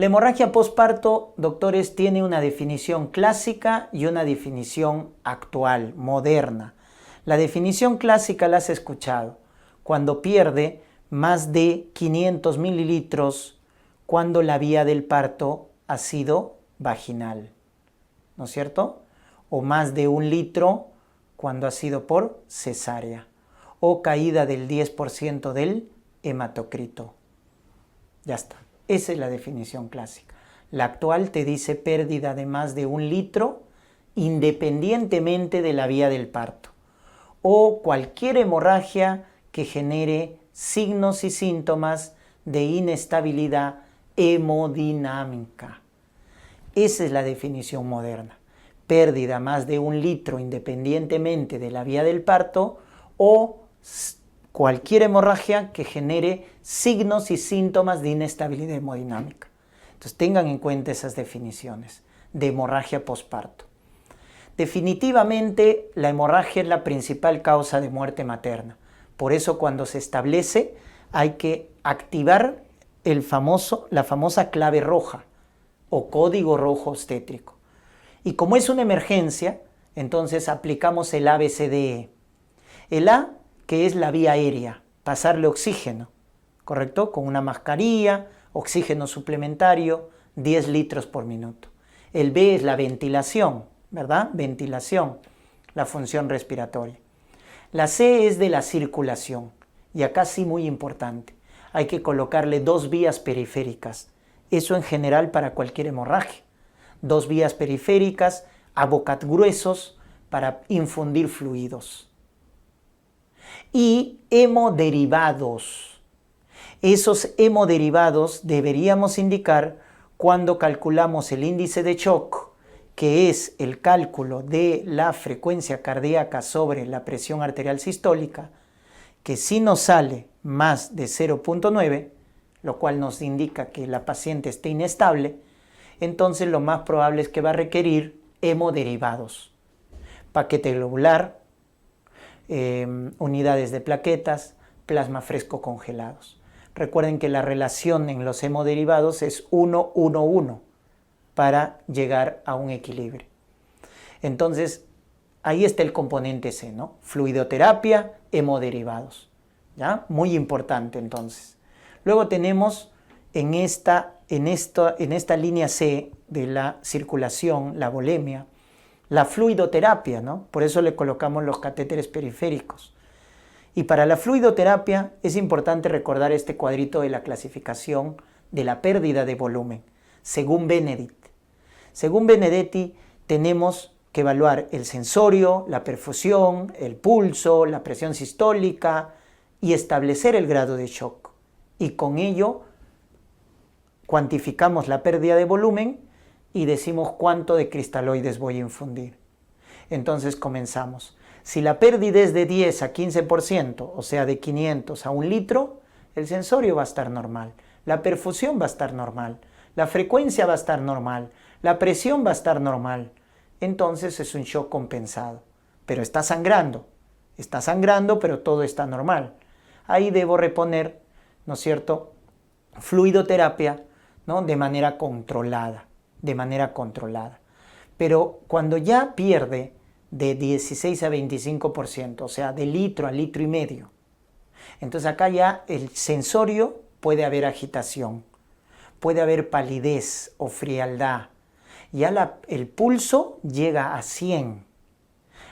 La hemorragia posparto, doctores, tiene una definición clásica y una definición actual, moderna. La definición clásica la has escuchado, cuando pierde más de 500 mililitros cuando la vía del parto ha sido vaginal, ¿no es cierto? O más de 1 litro cuando ha sido por cesárea, o caída del 10% del hematocrito. Ya está. Esa es la definición clásica. La actual te dice pérdida de más de 1 litro independientemente de la vía del parto, o cualquier hemorragia que genere signos y síntomas de inestabilidad hemodinámica. Esa es la definición moderna. Pérdida más de 1 litro independientemente de la vía del parto, o cualquier hemorragia que genere signos y síntomas de inestabilidad hemodinámica. Entonces tengan en cuenta esas definiciones de hemorragia posparto. Definitivamente la hemorragia es la principal causa de muerte materna. Por eso cuando se establece hay que activar la famosa clave roja o código rojo obstétrico. Y como es una emergencia, entonces aplicamos el ABCDE. El A, que es la vía aérea, pasarle oxígeno, ¿correcto? Con una mascarilla, oxígeno suplementario, 10 litros por minuto. El B es la ventilación, ¿verdad? Ventilación, la función respiratoria. La C es de la circulación, y acá sí muy importante, hay que colocarle 2 vías periféricas, eso en general para cualquier hemorragia. 2 vías periféricas a bocagruesos para infundir fluidos. Y hemoderivados. Esos hemoderivados deberíamos indicar cuando calculamos el índice de shock, que es el cálculo de la frecuencia cardíaca sobre la presión arterial sistólica, que si nos sale más de 0.9, lo cual nos indica que la paciente esté inestable, entonces lo más probable es que va a requerir hemoderivados, paquete globular, unidades de plaquetas, plasma fresco congelados. Recuerden que la relación en los hemoderivados es 1-1-1 para llegar a un equilibrio. Entonces, ahí está el componente C, ¿no? Fluidoterapia, hemoderivados. ¿Ya? Muy importante entonces. Luego tenemos en esta línea C de la circulación, la volemia, la fluidoterapia, ¿no? Por eso le colocamos los catéteres periféricos. Y para la fluidoterapia es importante recordar este cuadrito de la clasificación de la pérdida de volumen, según Benedetti. Según Benedetti, tenemos que evaluar el sensorio, la perfusión, el pulso, la presión sistólica y establecer el grado de shock. Y con ello cuantificamos la pérdida de volumen y decimos cuánto de cristaloides voy a infundir. Entonces comenzamos. Si la pérdida es de 10 a 15%, o sea, de 500 a 1 litro, el sensorio va a estar normal, la perfusión va a estar normal, la frecuencia va a estar normal, la presión va a estar normal. Entonces es un shock compensado. Pero está sangrando, pero todo está normal. Ahí debo reponer, ¿no es cierto?, fluidoterapia, ¿no?, de manera controlada. Pero cuando ya pierde de 16 a 25%, o sea, de litro a litro y medio, entonces acá ya el sensorio puede haber agitación, puede haber palidez o frialdad, ya el pulso llega a 100,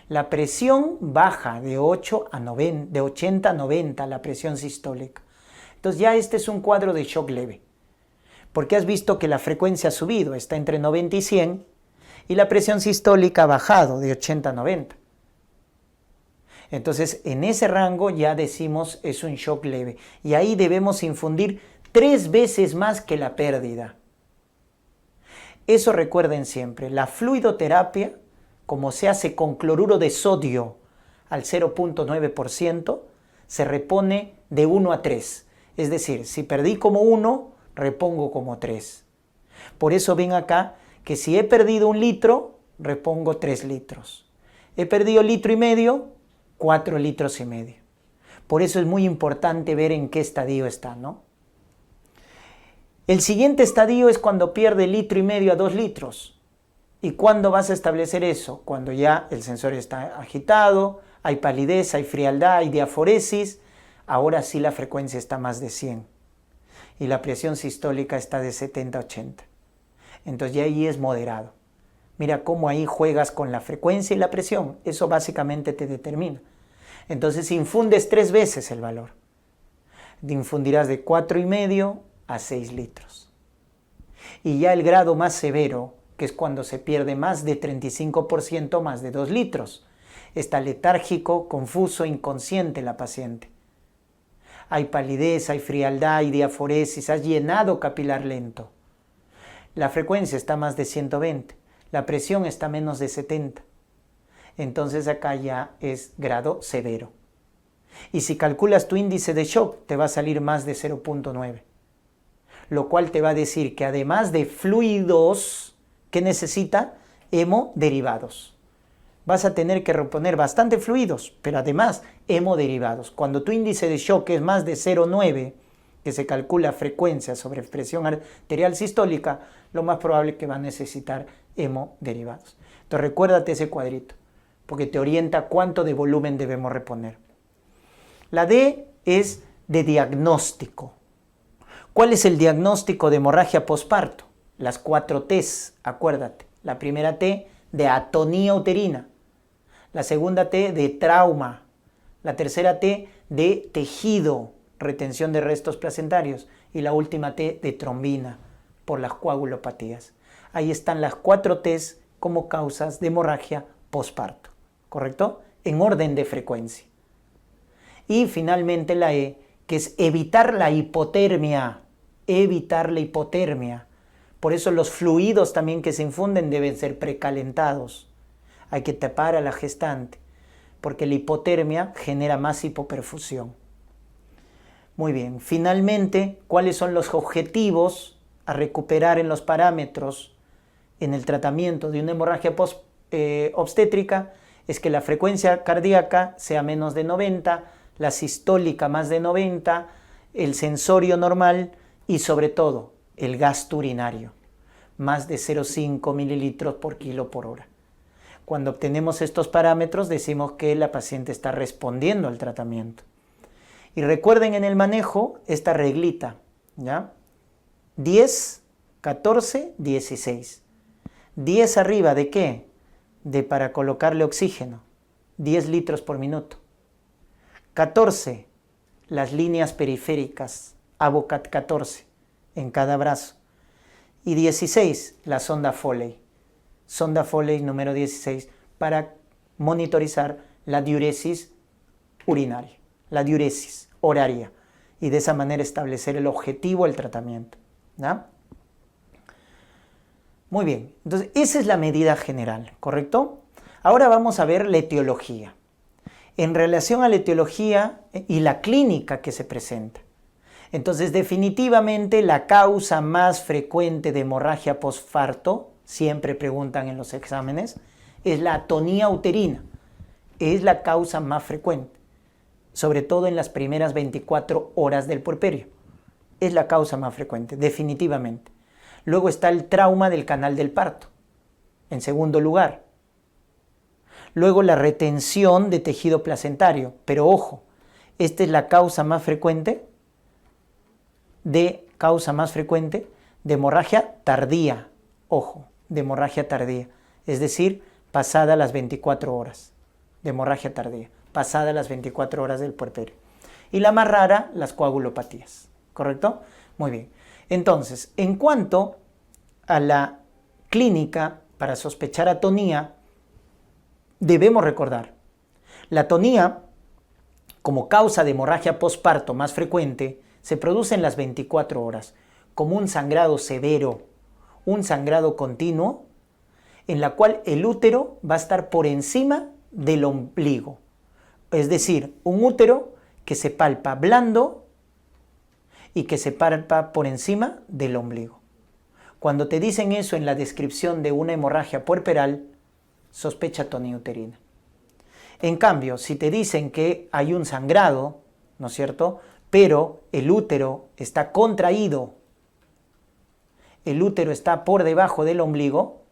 la presión baja de 80 a 90, la presión sistólica. Entonces ya este es un cuadro de shock leve, porque has visto que la frecuencia ha subido, está entre 90 y 100, y la presión sistólica ha bajado de 80 a 90. Entonces, en ese rango ya decimos es un shock leve, y ahí debemos infundir 3 veces más que la pérdida. Eso recuerden siempre, la fluidoterapia, como se hace con cloruro de sodio al 0.9%, se repone de 1 a 3. Es decir, si perdí como 1, repongo como 3. Por eso ven acá que si he perdido 1 litro, repongo 3 litros. He perdido 1,5 litros, 4,5 litros. Por eso es muy importante ver en qué estadio está, ¿no? El siguiente estadio es cuando pierde 1,5 litros a 2 litros. ¿Y cuándo vas a establecer eso? Cuando ya el sensor está agitado, hay palidez, hay frialdad, hay diaforesis. Ahora sí la frecuencia está más de 100. Y la presión sistólica está de 70-80. Entonces ya ahí es moderado. Mira cómo ahí juegas con la frecuencia y la presión. Eso básicamente te determina. Entonces infundes 3 veces el valor. Infundirás de 4,5 a 6 litros. Y ya el grado más severo, que es cuando se pierde más de 35%, más de 2 litros. Está letárgico, confuso, inconsciente la paciente. Hay palidez, hay frialdad, hay diaforesis, has llenado capilar lento. La frecuencia está más de 120, la presión está menos de 70. Entonces acá ya es grado severo. Y si calculas tu índice de shock, te va a salir más de 0,9. Lo cual te va a decir que además de fluidos, ¿qué necesita? Hemoderivados. Vas a tener que reponer bastante fluidos, pero además hemoderivados. Cuando tu índice de shock es más de 0,9, que se calcula frecuencia sobre presión arterial sistólica, lo más probable es que va a necesitar hemoderivados. Entonces recuérdate ese cuadrito, porque te orienta cuánto de volumen debemos reponer. La D es de diagnóstico. ¿Cuál es el diagnóstico de hemorragia posparto? Las 4 T's, acuérdate. La primera T de atonía uterina. La segunda T de trauma. La tercera T de tejido, retención de restos placentarios. Y la última T de trombina, por las coagulopatías. Ahí están las 4 T's como causas de hemorragia posparto, ¿correcto? En orden de frecuencia. Y finalmente la E, que es evitar la hipotermia. Evitar la hipotermia. Por eso los fluidos también que se infunden deben ser precalentados. Hay que tapar a la gestante, porque la hipotermia genera más hipoperfusión. Muy bien, finalmente, ¿cuáles son los objetivos a recuperar en los parámetros en el tratamiento de una hemorragia obstétrica? Es que la frecuencia cardíaca sea menos de 90, la sistólica más de 90, el sensorio normal y sobre todo el gasto urinario, más de 0,5 mililitros por kilo por hora. Cuando obtenemos estos parámetros decimos que la paciente está respondiendo al tratamiento. Y recuerden en el manejo esta reglita, ¿ya? 10, 14, 16. 10 arriba ¿de qué? De para colocarle oxígeno, 10 litros por minuto. 14, las líneas periféricas, Avocat 14, en cada brazo. Y 16, la sonda Foley. Sonda Foley número 16, para monitorizar la diuresis urinaria, la diuresis horaria, y de esa manera establecer el objetivo del tratamiento, ¿no? Muy bien, entonces esa es la medida general, ¿correcto? Ahora vamos a ver la etiología. En relación a la etiología y la clínica que se presenta. Entonces, definitivamente la causa más frecuente de hemorragia posparto, siempre preguntan en los exámenes, es la atonía uterina. Es la causa más frecuente, sobre todo en las primeras 24 horas del puerperio. Es la causa más frecuente, definitivamente. Luego está el trauma del canal del parto, en segundo lugar. Luego la retención de tejido placentario, pero ojo, esta es la causa más frecuente de hemorragia tardía, ojo, de hemorragia tardía, es decir, pasada las 24 horas, de hemorragia tardía, pasada las 24 horas del puerperio. Y la más rara, las coagulopatías, ¿correcto? Muy bien. Entonces, en cuanto a la clínica para sospechar atonía, debemos recordar, la atonía, como causa de hemorragia posparto más frecuente, se produce en las 24 horas, como un sangrado severo, un sangrado continuo, en la cual el útero va a estar por encima del ombligo. Es decir, un útero que se palpa blando y que se palpa por encima del ombligo. Cuando te dicen eso en la descripción de una hemorragia puerperal, sospecha atonía uterina. En cambio, si te dicen que hay un sangrado, ¿no es cierto?, pero el útero está contraído el útero está por debajo del ombligo,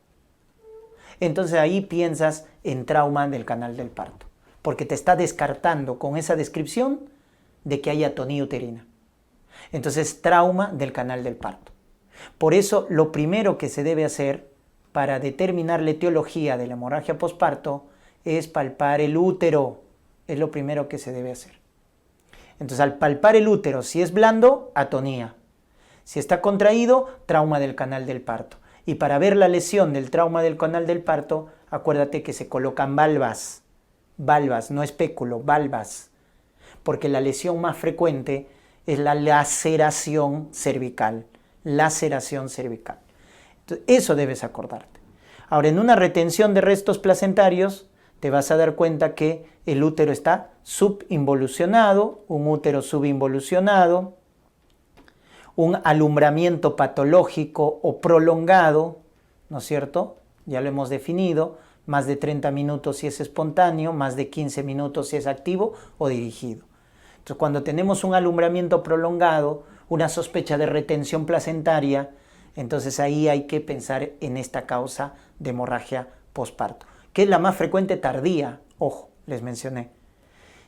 entonces ahí piensas en trauma del canal del parto, porque te está descartando con esa descripción de que hay atonía uterina. Entonces, trauma del canal del parto. Por eso, lo primero que se debe hacer para determinar la etiología de la hemorragia posparto es palpar el útero. Es lo primero que se debe hacer. Entonces, al palpar el útero, si es blando, atonía. Si está contraído, trauma del canal del parto. Y para ver la lesión del trauma del canal del parto, acuérdate que se colocan valvas. Valvas, no espéculo, valvas. Porque la lesión más frecuente es la laceración cervical. Laceración cervical. Entonces, eso debes acordarte. Ahora, en una retención de restos placentarios, te vas a dar cuenta que el útero está subinvolucionado, un útero subinvolucionado, un alumbramiento patológico o prolongado, ¿no es cierto? Ya lo hemos definido, más de 30 minutos si es espontáneo, más de 15 minutos si es activo o dirigido. Entonces, cuando tenemos un alumbramiento prolongado, una sospecha de retención placentaria, entonces ahí hay que pensar en esta causa de hemorragia posparto, que es la más frecuente tardía, ojo, les mencioné.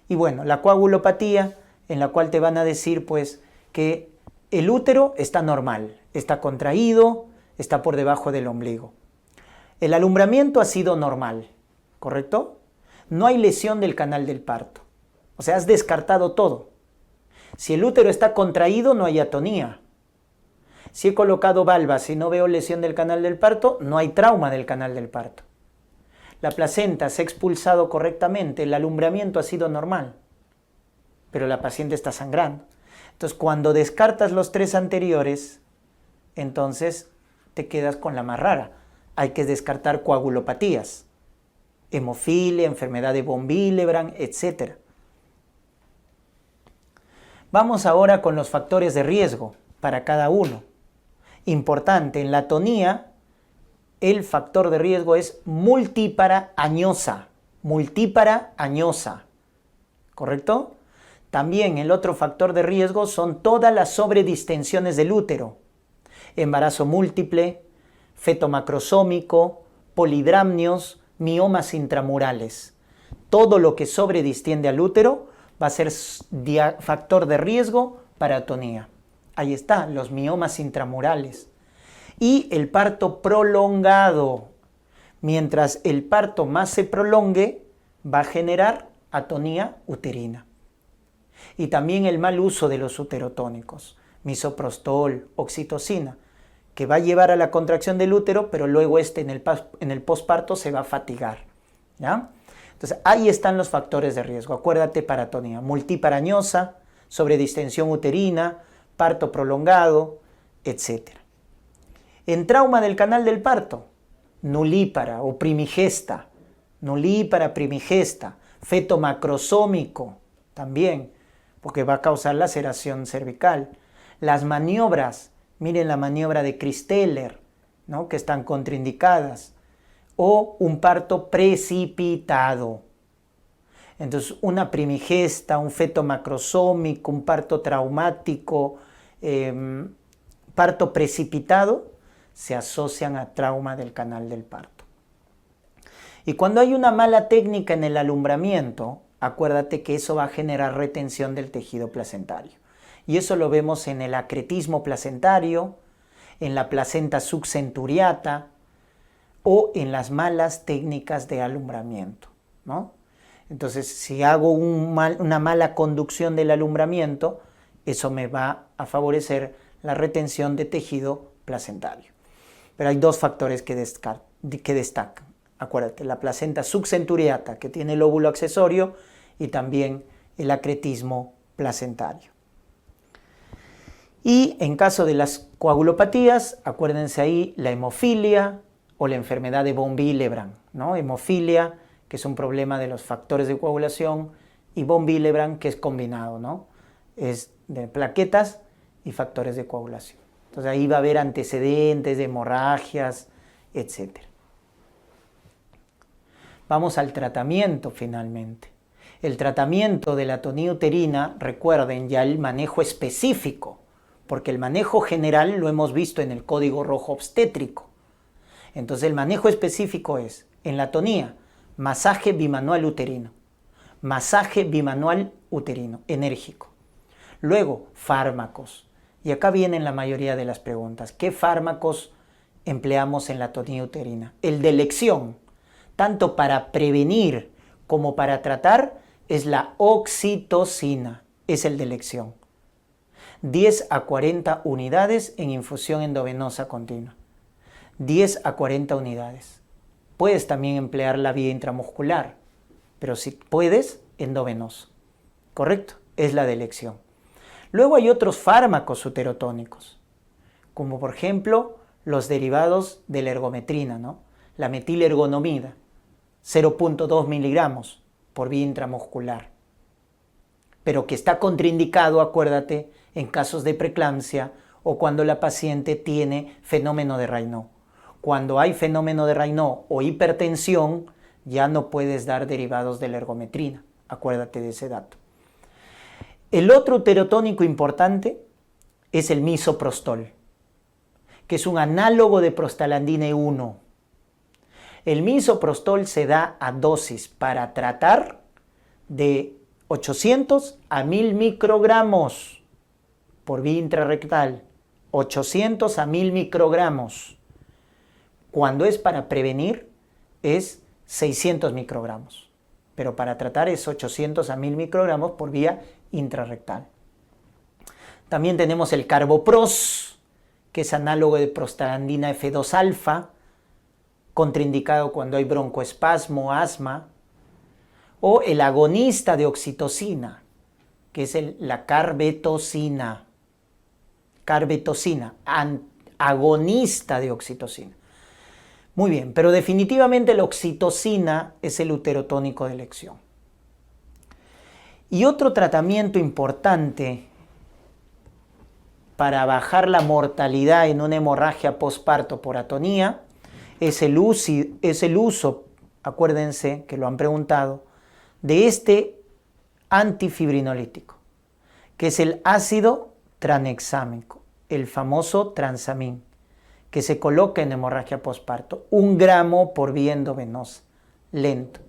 Y bueno, la coagulopatía, en la cual te van a decir pues que el útero está normal, está contraído, está por debajo del ombligo. El alumbramiento ha sido normal, ¿correcto? No hay lesión del canal del parto. O sea, has descartado todo. Si el útero está contraído, no hay atonía. Si he colocado valvas y no veo lesión del canal del parto, no hay trauma del canal del parto. La placenta se ha expulsado correctamente, el alumbramiento ha sido normal, pero la paciente está sangrando. Entonces, cuando descartas los tres anteriores, entonces te quedas con la más rara. Hay que descartar coagulopatías, hemofilia, enfermedad de von Willebrand, etc. Vamos ahora con los factores de riesgo para cada uno. Importante, en la atonía, el factor de riesgo es multípara añosa, ¿correcto? También el otro factor de riesgo son todas las sobredistensiones del útero, embarazo múltiple, feto macrosómico, polidramnios, miomas intramurales. Todo lo que sobredistiende al útero va a ser factor de riesgo para atonía. Ahí está, los miomas intramurales. Y el parto prolongado. Mientras el parto más se prolongue, va a generar atonía uterina. Y también el mal uso de los uterotónicos, misoprostol, oxitocina, que va a llevar a la contracción del útero, pero luego en el posparto se va a fatigar, ¿ya? Entonces, ahí están los factores de riesgo. Acuérdate para atonía, multiparañosa, sobredistensión uterina, parto prolongado, etc. En trauma del canal del parto, nulípara o primigesta, feto macrosómico también, porque va a causar laceración cervical. Las maniobras, miren la maniobra de Christeller, ¿no?, que están contraindicadas, o un parto precipitado. Entonces, una primigesta, un feto macrosómico, un parto traumático, parto precipitado, se asocian a trauma del canal del parto. Y cuando hay una mala técnica en el alumbramiento, acuérdate que eso va a generar retención del tejido placentario. Y eso lo vemos en el acretismo placentario, en la placenta subcenturiata o en las malas técnicas de alumbramiento, ¿no? Entonces, si hago una mala conducción del alumbramiento, eso me va a favorecer la retención de tejido placentario. Pero hay dos factores que destacan. Acuérdate, la placenta subcenturiata, que tiene el óvulo accesorio, y también el acretismo placentario. Y en caso de las coagulopatías, acuérdense ahí la hemofilia o la enfermedad de von Willebrand, ¿no? Hemofilia, que es un problema de los factores de coagulación, y von Willebrand, que es combinado, ¿no? Es de plaquetas y factores de coagulación. Entonces ahí va a haber antecedentes de hemorragias, etc. Vamos al tratamiento finalmente. El tratamiento de la atonía uterina, recuerden ya el manejo específico porque el manejo general lo hemos visto en el Código Rojo Obstétrico. Entonces el manejo específico es, en la atonía, masaje bimanual uterino. Masaje bimanual uterino, enérgico. Luego, fármacos. Y acá vienen la mayoría de las preguntas. ¿Qué fármacos empleamos en la atonía uterina? El de elección, tanto para prevenir como para tratar, es la oxitocina. Es el de elección. 10 a 40 unidades en infusión endovenosa continua. 10 a 40 unidades. Puedes también emplear la vía intramuscular, pero si puedes, endovenoso. ¿Correcto? Es la de elección. Luego hay otros fármacos uterotónicos, como por ejemplo los derivados de la ergometrina, ¿no? La metilergonomida, 0.2 miligramos por vía intramuscular, pero que está contraindicado, acuérdate, en casos de preeclampsia o cuando la paciente tiene fenómeno de Raynaud. Cuando hay fenómeno de Raynaud o hipertensión, ya no puedes dar derivados de la ergometrina. Acuérdate de ese dato. El otro uterotónico importante es el misoprostol, que es un análogo de prostaglandina E1. El misoprostol se da a dosis para tratar de 800 a 1000 microgramos por vía intrarrectal. 800 a 1000 microgramos. Cuando es para prevenir es 600 microgramos, pero para tratar es 800 a 1000 microgramos por vía intrarrectal. También tenemos el carbopros, que es análogo de prostaglandina F2-alfa, contraindicado cuando hay broncoespasmo, asma, o el agonista de oxitocina, que es la carbetocina. Carbetocina, agonista de oxitocina. Muy bien, pero definitivamente la oxitocina es el uterotónico de elección. Y otro tratamiento importante para bajar la mortalidad en una hemorragia postparto por atonía es el uso, acuérdense que lo han preguntado, de este antifibrinolítico, que es el ácido tranexámico, el famoso transamin, que se coloca en hemorragia postparto, 1 gramo por vía endovenosa, lento.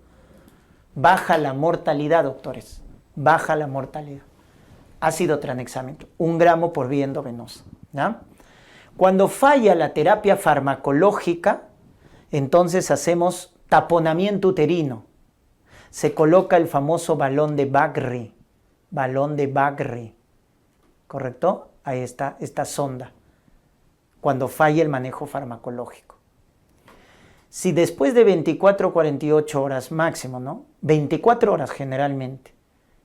Baja la mortalidad, doctores, baja la mortalidad. Ácido tranexámico, 1 gramo por vía endovenosa, ¿ya? Cuando falla la terapia farmacológica, entonces hacemos taponamiento uterino. Se coloca el famoso balón de Bagri, ¿correcto? Ahí está, esta sonda, cuando falla el manejo farmacológico. Si después de 24 o 48 horas máximo, ¿no? 24 horas generalmente,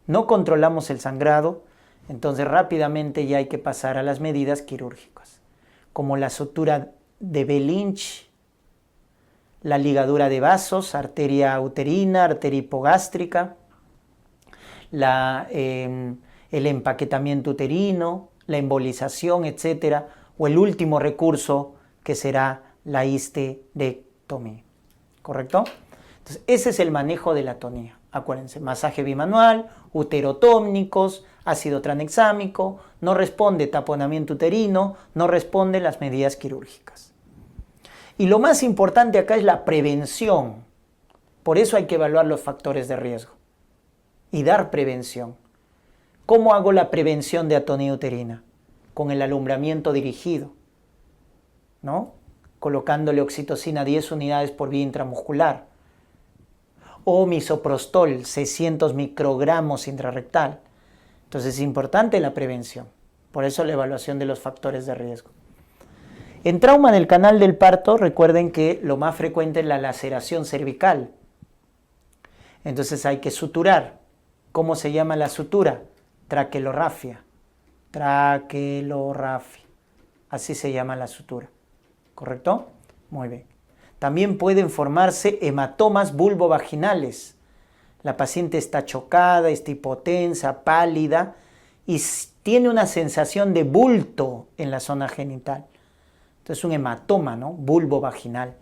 no controlamos el sangrado, entonces rápidamente ya hay que pasar a las medidas quirúrgicas, como la sutura de Belinch, la ligadura de vasos, arteria uterina, arteria hipogástrica, el empaquetamiento uterino, la embolización, etcétera, o el último recurso que será la histectomía. ¿Correcto? Entonces, ese es el manejo de la atonía. Acuérdense, masaje bimanual, uterotónicos, ácido tranexámico, no responde taponamiento uterino, no responde las medidas quirúrgicas. Y lo más importante acá es la prevención. Por eso hay que evaluar los factores de riesgo y dar prevención. ¿Cómo hago la prevención de atonía uterina? Con el alumbramiento dirigido, ¿no? Colocándole oxitocina 10 unidades por vía intramuscular. O misoprostol, 600 microgramos intrarrectal. Entonces es importante la prevención. Por eso la evaluación de los factores de riesgo. En trauma del canal del parto, recuerden que lo más frecuente es la laceración cervical. Entonces hay que suturar. ¿Cómo se llama la sutura? Traqueorrafia. Traqueorrafia. Así se llama la sutura. ¿Correcto? Muy bien. También pueden formarse hematomas vulvovaginales. La paciente está chocada, está hipotensa, pálida y tiene una sensación de bulto en la zona genital. Entonces un hematoma, ¿no? Vulvovaginal.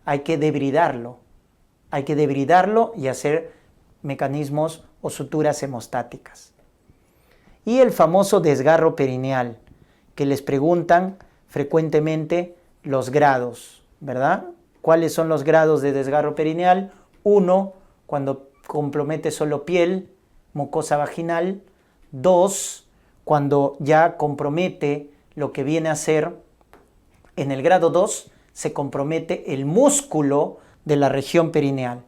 Hay que debridarlo. Hay que debridarlo y hacer mecanismos o suturas hemostáticas. Y el famoso desgarro perineal, que les preguntan frecuentemente los grados, ¿verdad? ¿Cuáles son los grados de desgarro perineal? 1, cuando compromete solo piel, mucosa vaginal. 2, cuando ya compromete lo que viene a ser, en el grado 2, se compromete el músculo de la región perineal.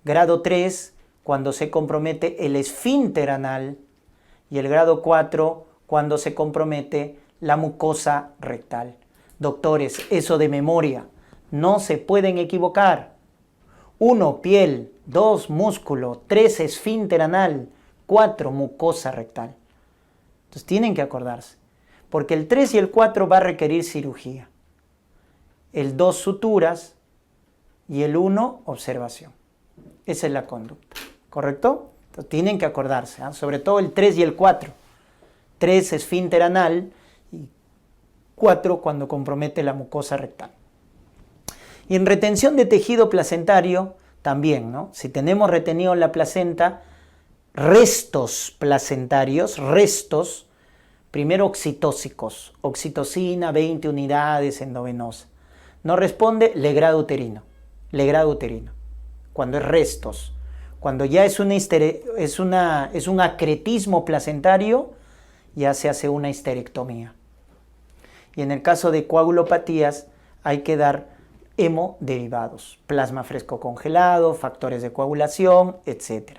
Grado 3, cuando se compromete el esfínter anal. Y el grado 4, cuando se compromete la mucosa rectal. Doctores, eso de memoria, no se pueden equivocar. 1, piel. 2, músculo. 3, esfínter anal. 4, mucosa rectal. Entonces tienen que acordarse, porque el 3 y el 4 va a requerir cirugía. El 2, suturas, y el 1, observación. Esa es la conducta, ¿correcto? Entonces tienen que acordarse, sobre todo el 3 y el 4. 3, esfínter anal, y 4 cuando compromete la mucosa rectal. Y en retención de tejido placentario también, ¿no? Si tenemos retenido en la placenta restos placentarios, primero oxitóxicos, oxitocina, 20 unidades endovenosa. No responde, legrado uterino, cuando es restos. Cuando ya es un acretismo placentario, ya se hace una histerectomía. Y en el caso de coagulopatías hay que dar hemoderivados, plasma fresco congelado, factores de coagulación, etc.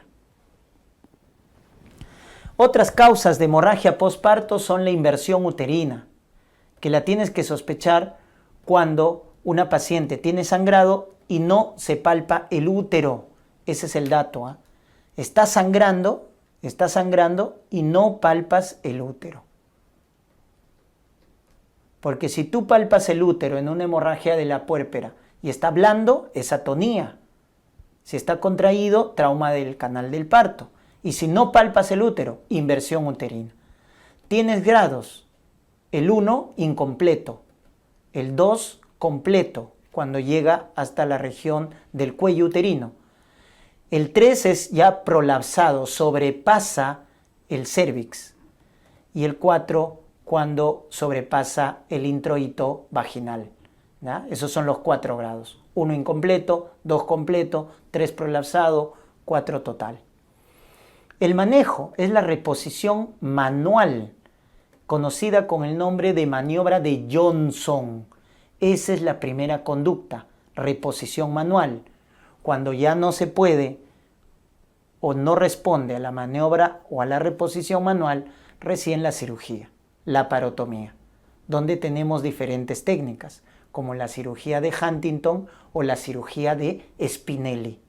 Otras causas de hemorragia postparto son la inversión uterina, que la tienes que sospechar cuando una paciente tiene sangrado y no se palpa el útero. Ese es el dato, ¿eh? Está sangrando y no palpas el útero. Porque si tú palpas el útero en una hemorragia de la puérpera y está blando, es atonía. Si está contraído, trauma del canal del parto. Y si no palpas el útero, inversión uterina. Tienes grados. El 1, incompleto. El 2, completo, cuando llega hasta la región del cuello uterino. El 3 es ya prolapsado, sobrepasa el cérvix. Y el 4, cuando sobrepasa el introito vaginal, ¿ya? Esos son los 4 grados. 1 incompleto, 2 completo, 3 prolapsado, 4 total. El manejo es la reposición manual, conocida con el nombre de maniobra de Johnson. Esa es la primera conducta, reposición manual. Cuando ya no se puede o no responde a la maniobra o a la reposición manual, recién la cirugía, la parotomía, donde tenemos diferentes técnicas, como la cirugía de Huntington o la cirugía de Spinelli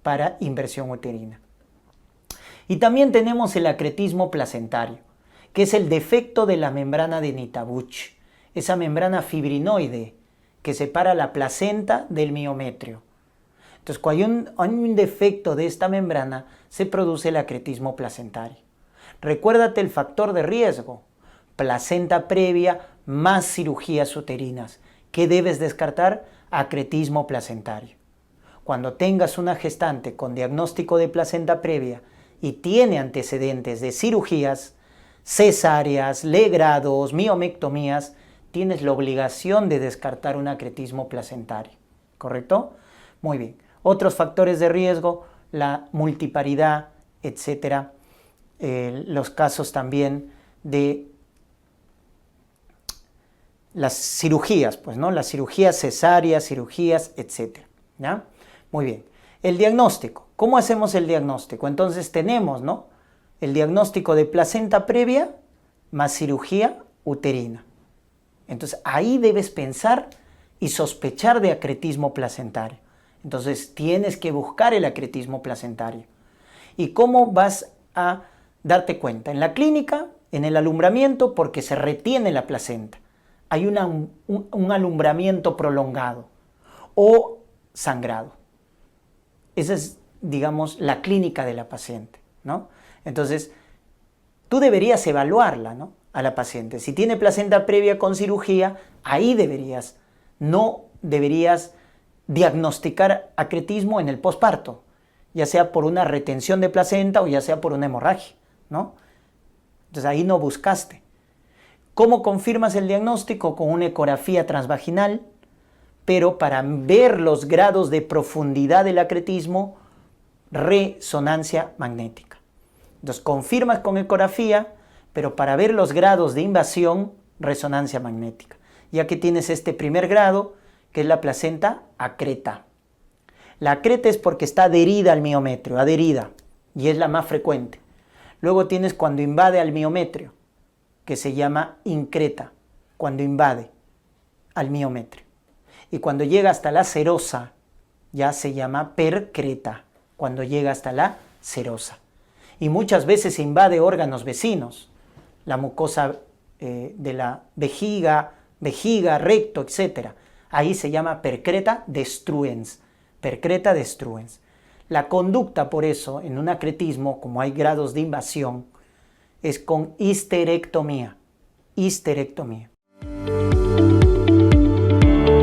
para inversión uterina. Y también tenemos el acretismo placentario, que es el defecto de la membrana de Nitabuch, esa membrana fibrinoide que separa la placenta del miometrio. Entonces, cuando hay un defecto de esta membrana, se produce el acretismo placentario. Recuérdate el factor de riesgo: placenta previa más cirugías uterinas. ¿Qué debes descartar? Acretismo placentario. Cuando tengas una gestante con diagnóstico de placenta previa y tiene antecedentes de cirugías, cesáreas, legrados, miomectomías, tienes la obligación de descartar un acretismo placentario, ¿correcto? Muy bien. Otros factores de riesgo, la multiparidad, etc. Los casos también de las cirugías, pues, ¿no? Las cirugías cesáreas, cirugías, etc. ¿Ya? Muy bien. El diagnóstico. ¿Cómo hacemos el diagnóstico? Entonces tenemos, ¿no?, el diagnóstico de placenta previa más cirugía uterina. Entonces ahí debes pensar y sospechar de acretismo placentario. Entonces tienes que buscar el acretismo placentario. ¿Y cómo vas a darte cuenta? En la clínica, en el alumbramiento, porque se retiene la placenta. Hay un alumbramiento prolongado o sangrado. Esa es, digamos, la clínica de la paciente, ¿no? Entonces, tú deberías evaluarla, ¿no?, a la paciente. Si tiene placenta previa con cirugía, ahí no deberías diagnosticar acretismo en el posparto, ya sea por una retención de placenta o ya sea por una hemorragia, ¿no? Entonces ahí no buscaste. ¿Cómo confirmas el diagnóstico? Con una ecografía transvaginal, pero para ver los grados de profundidad del acretismo, resonancia magnética. Entonces confirmas con ecografía, pero para ver los grados de invasión, resonancia magnética. Ya que tienes este primer grado, que es la placenta acreta. La acreta es porque está adherida al miometrio, adherida, y es la más frecuente. Luego tienes cuando invade al miometrio, que se llama increta, cuando invade al miometrio. Y cuando llega hasta la serosa, ya se llama percreta, cuando llega hasta la serosa. Y muchas veces invade órganos vecinos, la mucosa de la vejiga, recto, etc. Ahí se llama percreta destruens, percreta destruens. La conducta, por eso, en un acretismo, como hay grados de invasión, es con histerectomía. Histerectomía.